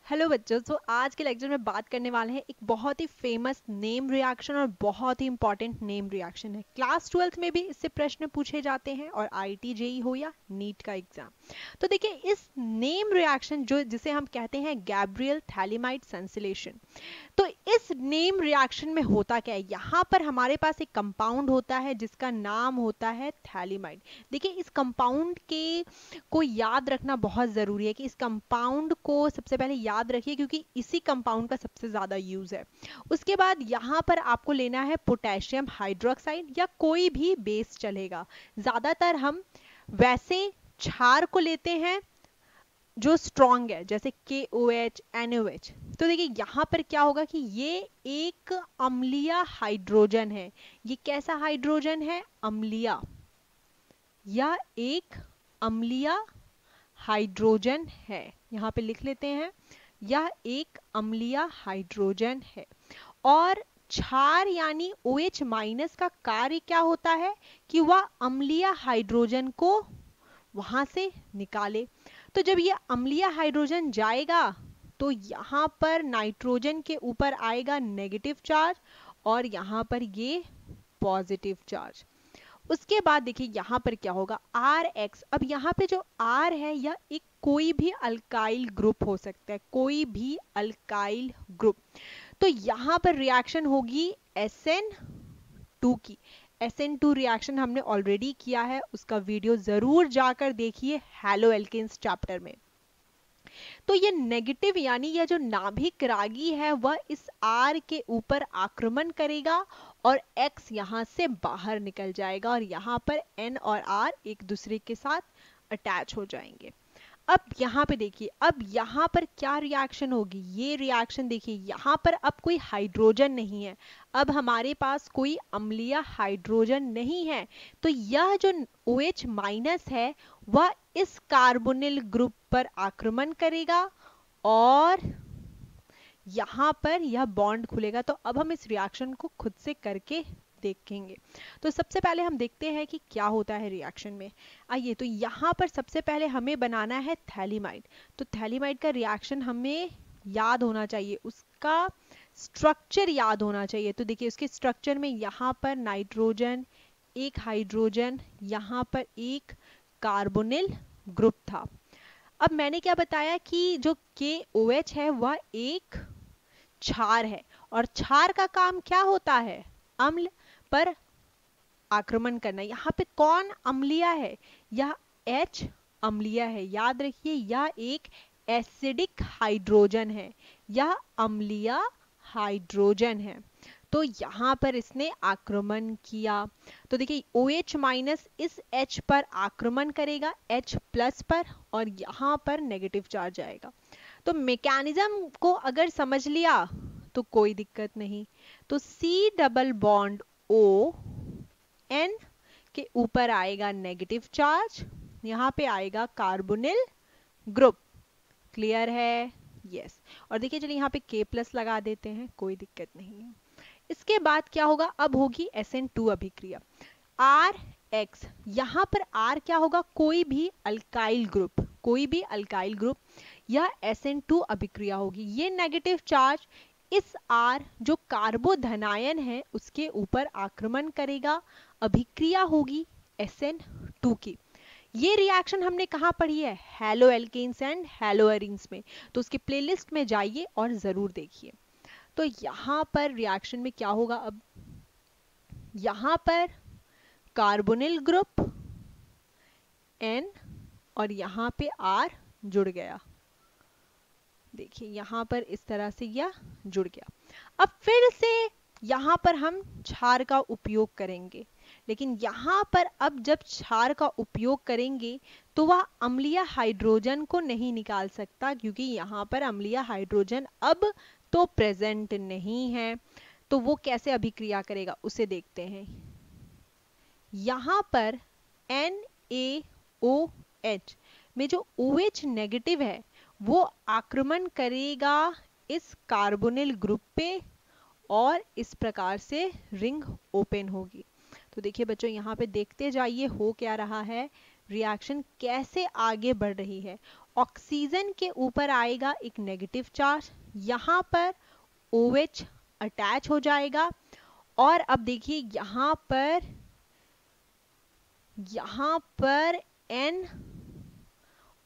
Hello बच्चों। आज के लेक्चर में बात करने वाले हैं एक बहुत ही फेमस नेम रिएक्शन और बहुत ही इंपॉर्टेंट नेम रिएक्शन है। क्लास 12th में भी इससे प्रश्न पूछे जाते हैं और आईआईटी जेईई हो या नीट का एग्जाम। तो देखिए इस नेम रिएक्शन जिसे हम कहते हैं गैब्रियल थैलीमाइड सेंसिलेशन। तो इस नेम रिएक्शन में होता क्या है, यहाँ पर हमारे पास एक कंपाउंड होता है जिसका नाम होता है थैलीमाइड। देखिए इस कंपाउंड के को याद रखना बहुत ज़रूरी है कि इस कंपाउंड को सबसे पहले याद रखिए क्योंकि इसी कंपाउंड का सबसे ज़्यादा यूज़ है। उसके बाद यहाँ पर आपको लेना है पोटेशियम हाइड्रोक्साइड या कोई भी बेस चलेगा। ज़्यादातर हम वैसे क्षार को लेते हैं जो स्ट्रॉन्ग है, जैसे KOH NOH। तो देखिए यहाँ पर क्या होगा कि ये एक अम्लीय हाइड्रोजन है। ये कैसा हाइड्रोजन है? अम्लीय। यह एक अम्लीय हाइड्रोजन है। यहाँ पे लिख लेते हैं, यह एक अम्लीय हाइड्रोजन है। और क्षार यानी OH माइनस का कार्य क्या होता है कि वह अम्लीय हाइड्रोजन को वहां से निकाले। तो जब ये अम्लीय हाइड्रोजन जाएगा तो यहाँ पर नाइट्रोजन के ऊपर आएगा नेगेटिव चार्ज और यहाँ पर ये पॉजिटिव चार्ज। उसके बाद देखिए यहाँ पर क्या होगा, RX। अब यहाँ पे जो R है यह एक कोई भी अल्काइल ग्रुप हो सकता है, कोई भी अल्काइल ग्रुप। तो यहाँ पर रिएक्शन होगी SN2 की। SN2 रिएक्शन हमने ऑलरेडी किया है, उसका वीडियो जरूर जाकर देखिए हैलो एल्केन्स चैप्टर में। तो ये नेगेटिव यानी यह जो नाभिक रागी है वह इस R के ऊपर आक्रमण करेगा और X यहाँ से बाहर निकल जाएगा और यहाँ पर N और R एक दूसरे के साथ अटैच हो जाएंगे। अब यहाँ पे देखिए, अब यहाँ पर क्या रिएक्शन होगी, ये रिएक्शन देखिए यहाँ पर अब कोई हाइड्रोजन नहीं है, अब हमारे पास कोई अम्लीय हाइड्रोजन नहीं है। तो यह जो OH माइनस है वह इस कार्बोनिल ग्रुप पर आक्रमण करेगा और यहाँ पर यह बॉन्ड खुलेगा। तो अब हम इस रिएक्शन को खुद से करके देखेंगे। तो सबसे पहले हम देखते हैं कि क्या होता है रिएक्शन में। आइए, तो यहाँ पर सबसे पहले हमें बनाना है थैलीमाइड। तो थैलीमाइड का रिएक्शन हमें याद होना चाहिए, उसका स्ट्रक्चर याद होना चाहिए। तो देखिए उसके स्ट्रक्चर में यहाँ पर नाइट्रोजन, एक हाइड्रोजन, यहाँ पर एक कार्बोनिल ग्रुप था। अब मैंने क्या बताया कि जो KOH है वह एक क्षार है और क्षार का काम क्या होता है? अम्ल पर आक्रमण करना। यहाँ पे कौन अम्लीय है? यह H अम्लीय है। याद रखिए यह एक एसिडिक हाइड्रोजन है, यह अम्लीय हाइड्रोजन है। तो यहाँ पर इसने आक्रमण किया। तो देखिए OH माइनस इस H पर आक्रमण करेगा, H प्लस पर, और यहाँ पर नेगेटिव चार्ज आएगा। तो मैकेनिज्म को अगर समझ लिया तो कोई दिक्कत नहीं। तो C double bond O N के ऊपर आएगा नेगेटिव चार्ज, यहाँ पे आएगा कार्बोनिल ग्रुप। क्लियर है? यस। और देखिए चलिए यहाँ पे K प्लस लगा देते हैं, कोई दिक्कत नहीं है। इसके बाद क्या होगा, अब होगी SN2 अभिक्रिया। RX, यहाँ पर R क्या होगा? कोई भी अल्काइल ग्रुप, कोई भी अल्काइल ग्रुप, यह SN2 अभिक्रिया होगी। ये नेगेटिव चार्ज इस R जो कार्बोधनायन है उसके ऊपर आक्रमण करेगा, अभिक्रिया होगी SN2 की। ये रिएक्शन हमने कहाँ पढ़ी है? Haloalkanes and haloarenes में। तो उसके प्लेलिस्ट में जाइए और जरूर देखिए। तो यहाँ पर रिएक्शन में क्या होगा, अब यहाँ पर कार्बोनिल ग्रुप N और यहाँ पे R जुड़ गया। देखिए यहाँ पर इस तरह से यह जुड़ गया। अब फिर से यहाँ पर हम क्षार का उपयोग करेंगे, लेकिन यहाँ पर अब जब क्षार का उपयोग करेंगे तो वह अम्लीय हाइड्रोजन को नहीं निकाल सकता क्योंकि यहाँ पर अम्लीय हाइड्रोजन अब तो प्रेजेंट नहीं है। तो वो कैसे अभिक्रिया करेगा उसे देखते हैं। यहाँ पर NaOH में जो OH नेगेटिव है वो आक्रमण करेगा इस कार्बोनिल ग्रुप पे और इस प्रकार से रिंग ओपन होगी। तो देखिए बच्चों यहाँ पे देखते जाइए हो क्या रहा है, रिएक्शन कैसे आगे बढ़ रही है। ऑक्सीजन के ऊपर आएगा एक नेगेटिव चार्ज, यहाँ पर OH अटैच हो जाएगा और अब देखिए यहाँ पर N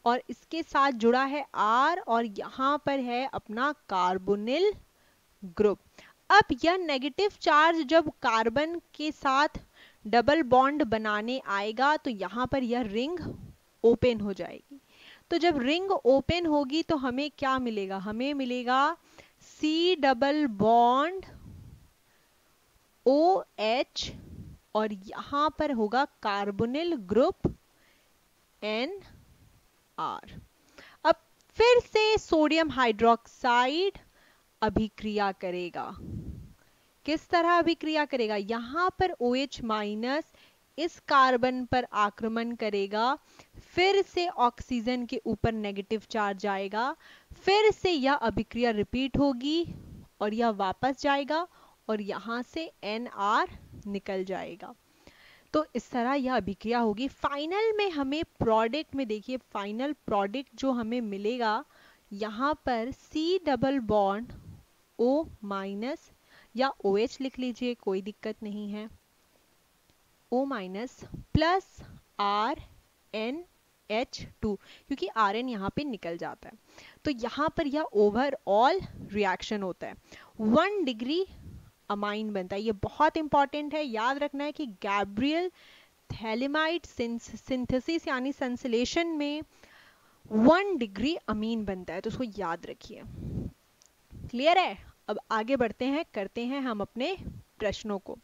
और इसके साथ जुड़ा है R और यहाँ पर है अपना कार्बोनिल ग्रुप। अब यह नेगेटिव चार्ज जब कार्बन के साथ डबल बॉन्ड बनाने आएगा तो यहाँ पर यह रिंग ओपन हो जाएगी। तो जब रिंग ओपन होगी तो हमें क्या मिलेगा, हमें मिलेगा C डबल बॉन्ड OH और यहाँ पर होगा कार्बोनिल ग्रुप NR। अब फिर से सोडियम हाइड्रोक्साइड अभिक्रिया करेगा। किस तरह अभिक्रिया करेगा, यहाँ पर OH माइनस इस कार्बन पर आक्रमण करेगा, फिर से ऑक्सीजन के ऊपर नेगेटिव चार्ज आएगा, फिर से यह अभिक्रिया रिपीट होगी और यह वापस जाएगा और यहाँ से NR निकल जाएगा। तो इस तरह यह अभिक्रिया होगी। फाइनल में हमें प्रोडक्ट में देखिए, फाइनल प्रोडक्ट जो हमें मिलेगा यहाँ पर C double bond O minus या OH लिख लीजिए, कोई दिक्कत नहीं है, O माइनस प्लस RNH2 क्योंकि RN यहाँ पे निकल जाता है। तो यहाँ पर यह ओवरऑल रिएक्शन होता है, 1 डिग्री अमाइन बनता है। ये बहुत इंपॉर्टेंट है, याद रखना है कि गैब्रियल थैलेमाइड सिंथेसिस यानी संश्लेषण में 1 डिग्री अमीन बनता है, तो उसको याद रखिए। क्लियर है? अब आगे बढ़ते हैं, करते हैं हम अपने प्रश्नों को।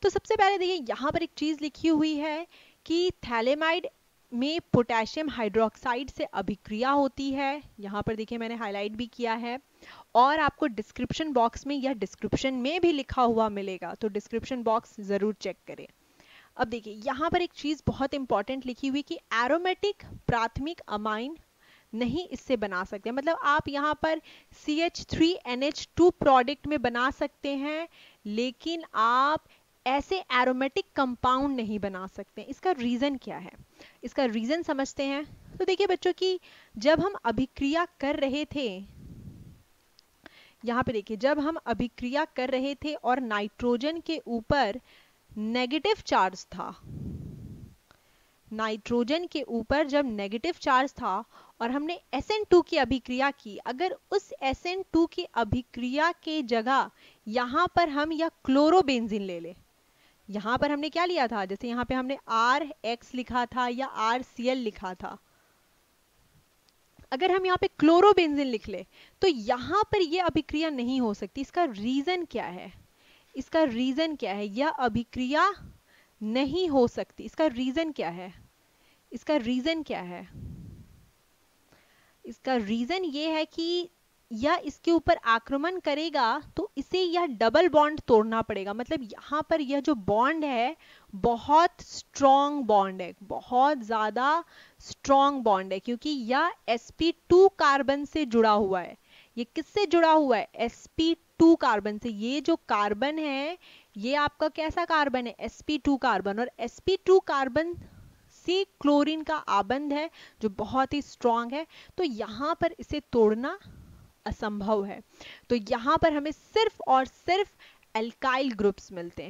तो सबसे पहले देखिए यहाँ पर एक चीज लिखी हुई है कि थैलेमाइड में पोटेशियम हाइड्रोक्साइड से अभिक्रिया होती है। यहाँ पर देखिए मैंने हाईलाइट भी किया है और आपको डिस्क्रिप्शन बॉक्स में या डिस्क्रिप्शन में भी लिखा हुआ मिलेगा, तो डिस्क्रिप्शन बॉक्स जरूर चेक करें। अब देखिए यहाँ पर एक चीज बहुत इंपॉर्टेंट लिखी हुई कि एरोमेटिक प्राथमिक अमाइन नहीं इससे बना सकते, मतलब आप यहाँ पर CH3NH2 प्रोडक्ट में बना सकते हैं, लेकिन आप ऐसे एरोमेटिक कंपाउंड नहीं बना सकते। इसका रीजन क्या है, इसका रीजन समझते हैं। तो देखिए बच्चों की जब हम अभिक्रिया कर रहे थे, यहाँ पे देखिए जब हम अभिक्रिया कर रहे थे और नाइट्रोजन के ऊपर नेगेटिव चार्ज था, नाइट्रोजन के ऊपर जब नेगेटिव चार्ज था और हमने SN2 की अभिक्रिया की, अगर उस SN2 की अभिक्रिया के जगह यहाँ पर हम या क्लोरोबेंजीन ले ले, यहाँ पर हमने क्या लिया था, जैसे यहाँ पे हमने RX लिखा था या RCl लिखा था, अगर हम यहाँ पे क्लोरोबेंजीन लिख ले तो यहाँ पर ये अभिक्रिया नहीं हो सकती। इसका रीजन क्या है, इसका रीजन क्या है, यह अभिक्रिया नहीं हो सकती। इसका रीजन क्या है, इसका रीजन क्या है, इसका रीजन ये है कि यह इसके ऊपर आक्रमण करेगा तो इसे यह डबल बॉन्ड तोड़ना पड़ेगा। मतलब यहाँ पर यह जो बॉन्ड है बहुत स्ट्रॉन्ग बॉन्ड है, बहुत ज्यादा स्ट्रॉन्ग बॉन्ड है, क्योंकि यह sp2 कार्बन से जुड़ा हुआ है। ये किससे जुड़ा हुआ है, sp2 कार्बन से। ये जो कार्बन है ये आपका कैसा कार्बन है, sp2 कार्बन, और sp2 कार्बन से क्लोरीन का आबंध है जो बहुत ही स्ट्रॉन्ग है, तो यहाँ पर इसे तोड़ना असंभव है। तो यहाँ पर हमें सिर्फ और सिर्फ एल्काइल ग्रुप्स मिलते हैं।